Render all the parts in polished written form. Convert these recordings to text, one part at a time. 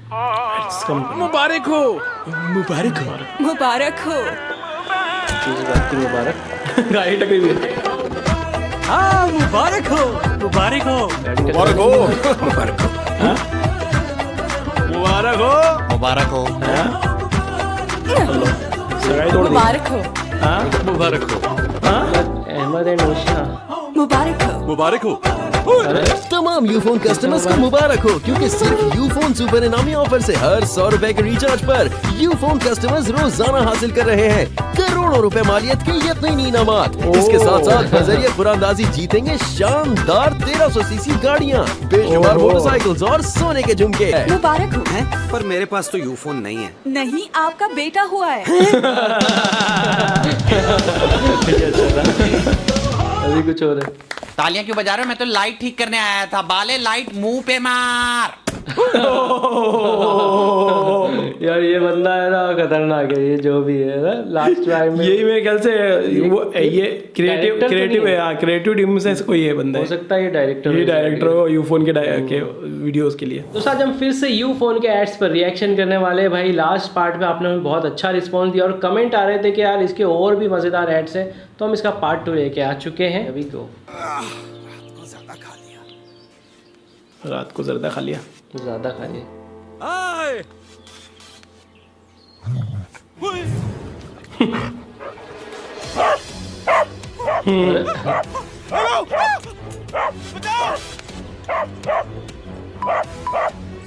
मुबारक हो। मुबारक हो। मुबारक हो। किस बात की मुबारक? गाड़ी टकरी हुई। हाँ मुबारक हो। मुबारक हो। मुबारक हो। मुबारक हो। मुबारक हो। मुबारक हो। सगाई तोड़ दी। मुबारक हो। हाँ मुबारक हो। अहमद एंड ओशा। मुबारक हो। मुबारक हो। तमाम यूफोन कस्टमर्स को मुबारक हो, क्योंकि सिर्फ यूफोन सुपर इनामी ऑफर से हर 100 रुपए के रिचार्ज पर यूफोन कस्टमर्स रोजाना हासिल कर रहे हैं करोड़ों रुपए मालियत के यकीनी इनामात। इसके साथ साथ बजरिया पुरांदाजी जीतेंगे शानदार 1300 सीसी गाड़ियाँ, बेशुमार मोटरसाइकिल्स और सोने के झुमके। मुबारक हो। पर मेरे पास तो यूफोन नहीं है। नहीं, आपका बेटा हुआ है। अभी कुछ हो रहा है। तालियां क्यों बजा रहे हो? मैं तो लाइट ठीक करने आया था। बाले लाइट मुंह पे मार। यार ये बंदा है ना खतरनाक है, ये जो भी है ना लास्ट टाइम में। यही मेरे ख्याल से वो ये क्रिएटिव है। क्रिएटिव टीम से कोई है बंदा। हो सकता है ये डायरेक्टर। ये डायरेक्टर हो यूफोन के वीडियोस के लिए। तो आज हम फिर से यूफोन के एड्स पर रिएक्शन करने वाले हैं। भाई लास्ट पार्ट में आपने हमें बहुत अच्छा रिस्पॉन्स दिया और कमेंट आ रहे थे कि यार इसके और भी मज़ेदार एड्स हैं, तो हम इसका पार्ट 2 लेके आ चुके हैं। अभी को रात को जर्दा खा लिया। ज़्यादा खाइए।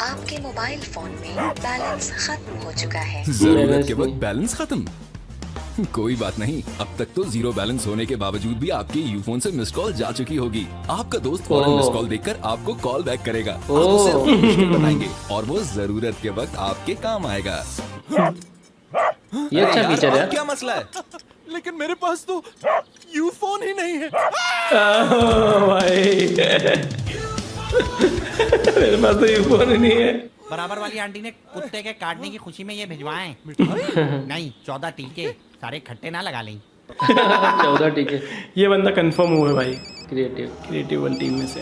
आपके मोबाइल फोन में बैलेंस खत्म हो चुका है। जरूरत के वक्त बैलेंस खत्म। कोई बात नहीं, अब तक तो जीरो बैलेंस होने के बावजूद भी आपके यूफोन से मिस कॉल जा चुकी होगी। आपका दोस्त फौरन मिस कॉल देखकर आपको कॉल बैक करेगा। आप उसे अपनी मुश्किल बताएंगे और वो जरूरत के वक्त आपके काम आएगा। ये अच्छा फीचर है। क्या मसला है? लेकिन मेरे पास तो यूफोन ही नहीं है। भाई मेरे पास तो यूफोन ही नहीं है। बराबर वाली आंटी ने कुत्ते के काटने की खुशी में ये भिजवाए। नहीं 14 टीके, सारे खट्टे ना लगा लें। 14 टीके। ये बंदा कंफर्म हुआ है भाई, क्रिएटिव वन टीम में से।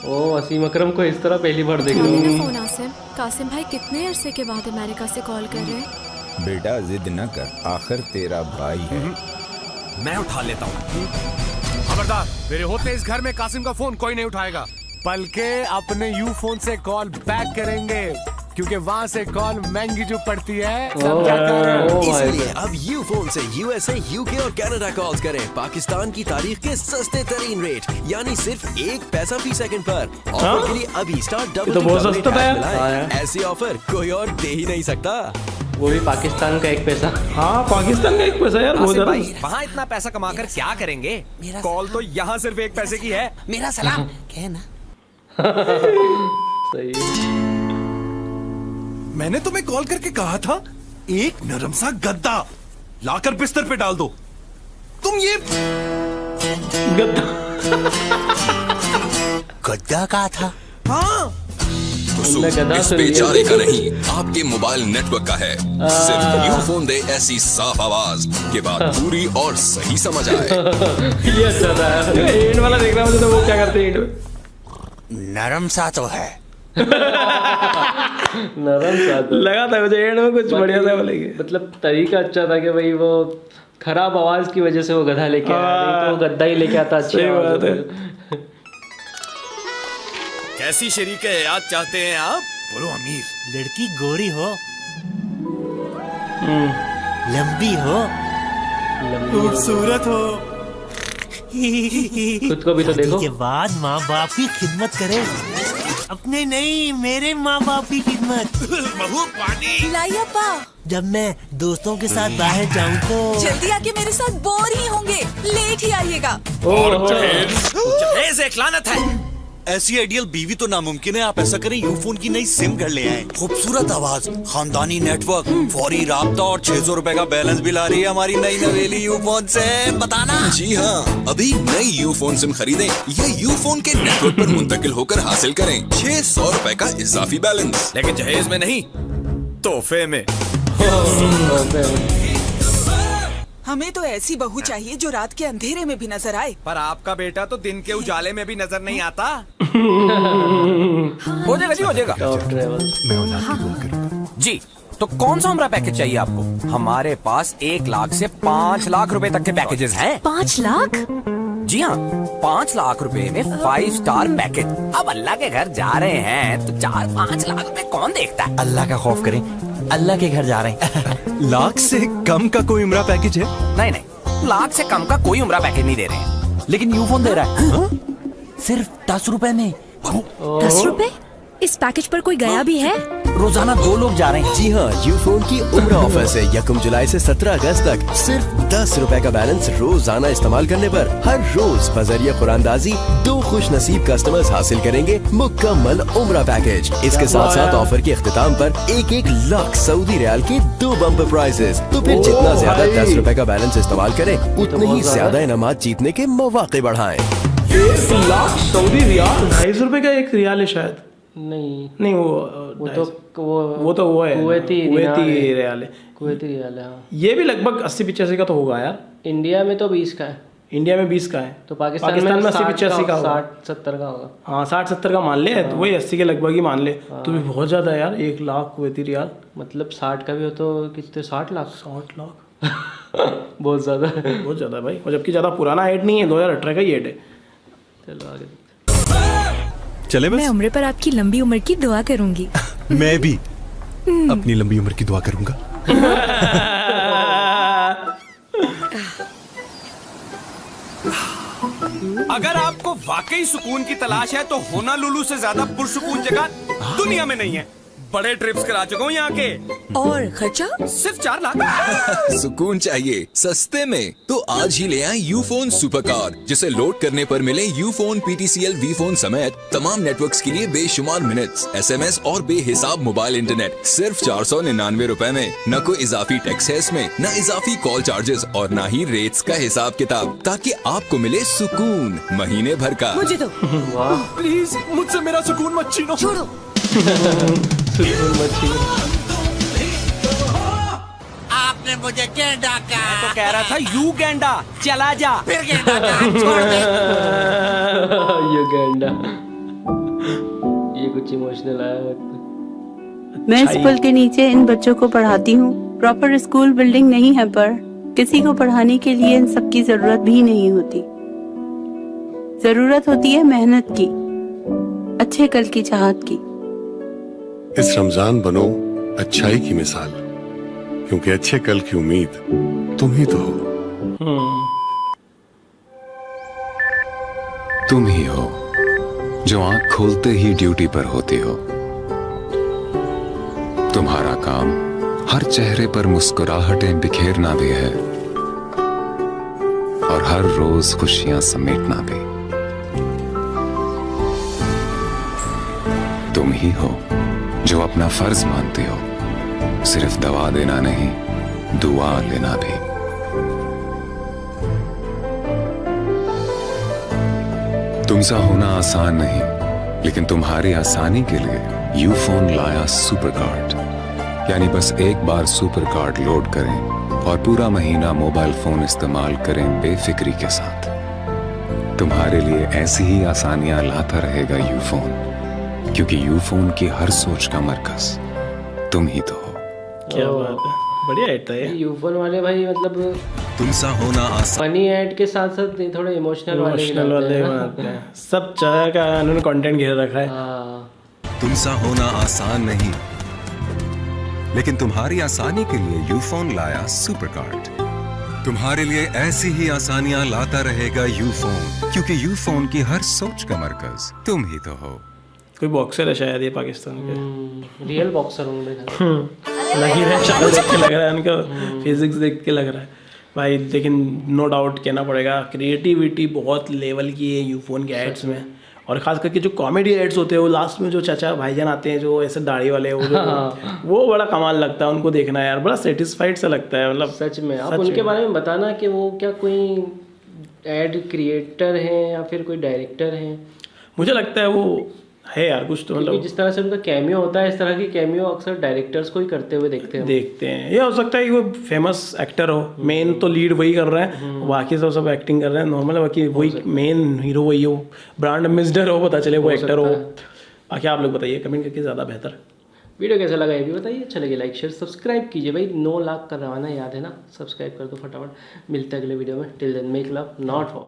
ओ वसीम अकरम को इस तरह पहली बार देख रहा मेरा हूँ। फोन आसिम, कासिम भाई कितने अरसे के बाद अमेरिका से कॉल कर रहे हैं? बेटा जिद न कर, आखिर तेरा भाई है। मैं उठा लेता हूँ। खबरदार, मेरे होते इस घर में कासिम का फोन कोई नहीं उठाएगा, बल्कि अपने यूफोन से कॉल बैक करेंगे, क्योंकि वहाँ से कॉल महंगी जो पड़ती है। इसलिए अब यूफोन से यूएसए, यूके और कनाडा कॉल्स करें पाकिस्तान की तारीख के सस्ते तरीन रेट, यानी सिर्फ 1 पैसा फी सेकंड पर। ऑफर के लिए अभी स्टार तो बहुत सस्ता था यार। ऐसी ऑफर कोई और दे ही नहीं सकता। वो भी पाकिस्तान का 1 पैसा। हाँ पाकिस्तान का 1 पैसा यार, बहुत ज्यादा। वहाँ इतना पैसा कमाकर क्या करेंगे? कॉल तो यहाँ सिर्फ 1 पैसे की है। मेरा सलाम कह ना। सही है। मैंने तुम्हें कॉल करके कहा था एक नरम सा गद्दा लाकर बिस्तर पे डाल दो। तुम ये गद्दा का था। हाँ तो सुन, इस बेचारे का नहीं, आपके मोबाइल नेटवर्क का है। सिर्फ यूफोन दे ऐसी साफ आवाज के बाद पूरी और सही समझ आए। ये अच्छा था। एंड वाला देख रहा मुझे, तो वो क्या करते हैं एंड में? नरम सा तो है। नरम सा तो। लगा था मुझे एंड में कुछ बढ़िया था बोलेंगे। मतलब तरीका अच्छा था कि भाई वो खराब आवाज की वजह से वो गधा लेके आया, नहीं तो वो गद्दा ही लेके आता। अच्छी बात है। कैसी शरीक हयात चाहते हैं आप? बोलो अमीर। लड़की गोरी हो, लंबी हो, खूबसूरत हो, खुद को भी तो देखो। के बाद माँ बाप की खिदमत करे। अपने नहीं, मेरे माँ बाप की खिदमत। बहू पानी लाइए पा। जब मैं दोस्तों के साथ बाहर जाऊँ तो जल्दी आके मेरे साथ बोर ही होंगे, लेट ही आइएगा। जहेज एक लानत है। ऐसी आइडियल बीवी तो नामुमकिन है। आप ऐसा करें, यूफोन की नई सिम घर ले आएं। खूबसूरत आवाज, खानदानी नेटवर्क, फौरी राब्ता और 600 रुपए का बैलेंस भी ला रही है हमारी नई नवेली यूफोन से। बताना। जी हाँ, अभी नई यूफोन सिम खरीदें या यूफोन के नेटवर्क पर मुंतकिल होकर हासिल करें 600 रुपए का इजाफी बैलेंस। लेकिन जहेज में नहीं, तोहफे में। हमें तो ऐसी बहू चाहिए जो रात के अंधेरे में भी नजर आए। पर आपका बेटा तो दिन के उजाले में भी नजर नहीं आता। हो जाएगा जी, हो जाएगा। टॉप ट्रेवल जी, तो कौन सा उम्र पैकेज चाहिए आपको? हमारे पास 1 लाख से 5 लाख रुपए तक के पैकेजेस हैं। 5 लाख? जी हाँ, 5 लाख रुपए में 5 स्टार पैकेज। अब अल्लाह के घर जा रहे हैं तो 4-5 लाख रुपए कौन देखता है? अल्लाह का खौफ करें, अल्लाह के घर जा रहे हैं। लाख से कम का कोई उम्रा पैकेज है? नहीं, लाख से कम का कोई उम्र पैकेज नहीं दे रहे हैं। लेकिन यूफोन दे रहा है सिर्फ 10 रुपए में। 10 रुपए? इस पैकेज पर कोई गया भी है? रोजाना 2 लोग जा रहे हैं। जी हाँ, यूफोन की उम्र ऑफर से 1 जुलाई से 17 अगस्त तक सिर्फ 10 रुपए का बैलेंस रोजाना इस्तेमाल करने पर हर रोज बजरिया कुरानदाजी 2 खुश नसीब कस्टमर्स हासिल करेंगे मुकम्मल उम्र पैकेज। इसके साथ साथ ऑफर के इख्तिताम पर 1 लाख सऊदी रियाल के 2 बम्पर प्राइजेस। तो फिर जितना ज्यादा 10 रुपए का बैलेंस इस्तेमाल करें उतने ही ज्यादा इनामात जीतने के मौके बढ़ाएं। 1 लाख सऊदी रियाल, 250 रुपए का एक रियाल है शायद। नहीं, वो तो वो है कुवैती रियाल है। कुवैती रियाल है, हाँ। ये भी लगभग 80-85 का तो होगा यार। इंडिया में तो 20 का है। इंडिया में 20 का है, तो पाकिस्तान में 80-85 का होगा। 60-70 का होगा। हाँ, 60-70 का मान ले, तो वही 80 के लगभग ही मान ले। तो भी बहुत ज्यादा है यार, 1 लाख कुवैती रियाल। मतलब 60 का भी हो तो कितने? 60 लाख? 60 लाख बहुत ज्यादा है। बहुत ज्यादा है भाई, और जबकि ज्यादा पुराना एड नहीं है, 2018 का ही एड है। चलो आगे। चले बस। मैं उम्र पर आपकी लंबी उम्र की दुआ करूंगी। मैं भी अपनी लंबी उम्र की दुआ करूंगा। अगर आपको वाकई सुकून की तलाश है तो होनालुलु से ज्यादा पुरसुकून जगह दुनिया में नहीं है। बड़े ट्रिप्स करा चुका हूँ यहाँ के। और खर्चा सिर्फ 4 लाख। सुकून चाहिए सस्ते में तो आज ही ले आए यूफोन सुपर कार, जिसे लोड करने पर मिले यूफोन PTCL वीफोन समेत तमाम नेटवर्क्स के लिए बेशुमार मिनट्स, SMS और बेहिसाब मोबाइल इंटरनेट सिर्फ 499 रुपए में। न कोई इजाफी टैक्स है इसमें, न इजाफी कॉल चार्जेस और न ही रेट्स का हिसाब किताब, ताकि आपको मिले सुकून महीने भर का। मुझे तो प्लीज मुझसे मेरा सुकून मत छीनो। छोड़ो। आपने मुझे क्या डाका? तो कह रहा था यू गेंडा चला जा। फिर क्या डाका? छोड़ दे। युगांडा, ये कुछ इमोशनल आया वक्त। मैं इस पुल के नीचे इन बच्चों को पढ़ाती हूँ। प्रॉपर स्कूल बिल्डिंग नहीं है, पर किसी को पढ़ाने के लिए इन सब की जरूरत भी नहीं होती। जरूरत होती है मेहनत की, अच्छे कल की चाहत की। इस रमजान बनो अच्छाई की मिसाल, क्योंकि अच्छे कल की उम्मीद तुम ही तो हो। तुम ही हो जो आंख खोलते ही ड्यूटी पर होती हो। तुम्हारा काम हर चेहरे पर मुस्कुराहटें बिखेरना भी है और हर रोज खुशियां समेटना भी। तुम ही हो जो अपना फर्ज मानते हो, सिर्फ दवा देना नहीं, दुआ लेना भी। तुमसा होना आसान नहीं, लेकिन तुम्हारी आसानी के लिए यूफोन लाया सुपर कार्ड। यानी बस एक बार सुपर कार्ड लोड करें और पूरा महीना मोबाइल फोन इस्तेमाल करें बेफिक्री के साथ। तुम्हारे लिए ऐसी ही आसानियां लाता रहेगा यूफोन, क्योंकि यूफोन की हर सोच का मरकज तुम ही तो हो। क्या बात है, बढ़िया ऐड था ये। यूफोन वाले भाई मतलब तुमसा होना आसान, फनी ऐड के साथ साथ थोड़े इमोशनल वाले बनाते हैं। सब तरह का उन्होंने कंटेंट घेर रखा है। तुमसा होना आसान नहीं, लेकिन तुम्हारी आसानी के लिए यूफोन लाया सुपर कार्ड। तुम्हारे लिए ऐसी ही आसानियां लाता रहेगा यूफोन, क्योंकि यूफोन की हर सोच का मरकज तुम ही तो हो। कोई बॉक्सर है शायद ये पाकिस्तान के। रियल बॉक्सर होंगे। लग ही रहा है, शक्ल देख के लग रहा है उनका, फिजिक्स देख के लग रहा है भाई। लेकिन नो डाउट कहना पड़ेगा, क्रिएटिविटी बहुत लेवल की है यूफोन के एड्स में। और खास करके जो कॉमेडी एड्स होते हैं, वो लास्ट में जो चाचा भाईजान आते हैं जो ऐसे दाढ़ी वाले, वो बड़ा कमाल लगता है उनको देखना यार, बड़ा सेटिस्फाइड सा लगता है। मतलब सच में आप उनके बारे में बताना कि वो क्या कोई एड क्रिएटर हैं या फिर कोई डायरेक्टर हैं। मुझे लगता है वो है यार कुछ तो क्योंकि मतलब जिस तरह से उनका कैमियो होता है, इस तरह की कैमियो अक्सर डायरेक्टर्स को ही करते हुए देखते हैं। ये हो सकता है कि वो फेमस एक्टर हो, मेन तो लीड वही कर रहा है, बाकी सब एक्टिंग कर रहे हैं नॉर्मल है, बाकी वही मेन हीरो वही हो, ब्रांड एम्बेसडर हो, पता चले वो एक्टर हो। बाकी आप लोग बताइए कमेंट करके, ज़्यादा बेहतर। वीडियो कैसा लगा ये भी बताइए, अच्छा लगे लाइक शेयर सब्सक्राइब कीजिए भाई, 9 लाख करवाना याद है ना, सब्सक्राइब कर दो फटाफट। मिलते हैं अगले वीडियो में, till then make love not war.